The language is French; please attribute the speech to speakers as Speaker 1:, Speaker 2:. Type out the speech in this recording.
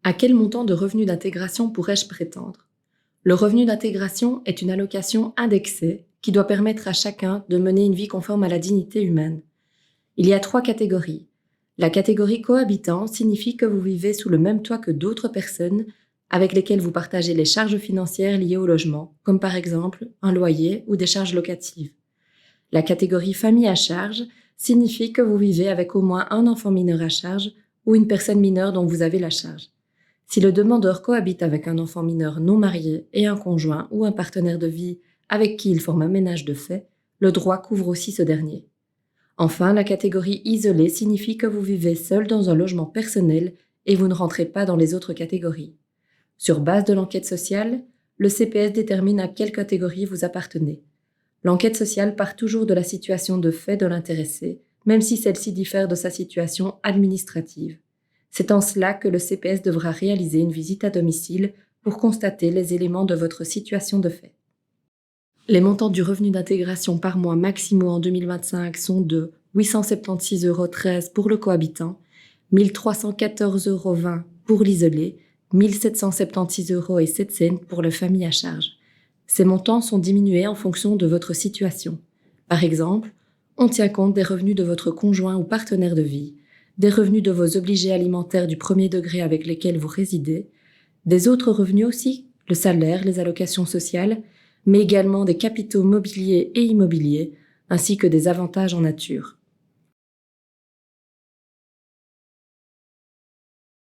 Speaker 1: À quel montant de revenu d'intégration pourrais-je prétendre? Le revenu d'intégration est une allocation indexée qui doit permettre à chacun de mener une vie conforme à la dignité humaine. Il y a 3 catégories. La catégorie cohabitant signifie que vous vivez sous le même toit que d'autres personnes avec lesquelles vous partagez les charges financières liées au logement, comme par exemple un loyer ou des charges locatives. La catégorie famille à charge signifie que vous vivez avec au moins un enfant mineur à charge ou une personne mineure dont vous avez la charge. Si le demandeur cohabite avec un enfant mineur non marié et un conjoint ou un partenaire de vie avec qui il forme un ménage de fait, le droit couvre aussi ce dernier. Enfin, la catégorie isolée signifie que vous vivez seul dans un logement personnel et vous ne rentrez pas dans les autres catégories. Sur base de l'enquête sociale, le CPS détermine à quelle catégorie vous appartenez. L'enquête sociale part toujours de la situation de fait de l'intéressé, même si celle-ci diffère de sa situation administrative. C'est en cela que le CPS devra réaliser une visite à domicile pour constater les éléments de votre situation de fait. Les montants du revenu d'intégration par mois maximaux en 2025 sont de 876,13 € pour le cohabitant, 1 314,20 € pour l'isolé, 1 776,07 € pour la famille à charge. Ces montants sont diminués en fonction de votre situation. Par exemple, on tient compte des revenus de votre conjoint ou partenaire de vie, des revenus de vos obligés alimentaires du premier degré avec lesquels vous résidez, des autres revenus aussi, le salaire, les allocations sociales, mais également des capitaux mobiliers et immobiliers, ainsi que des avantages en nature.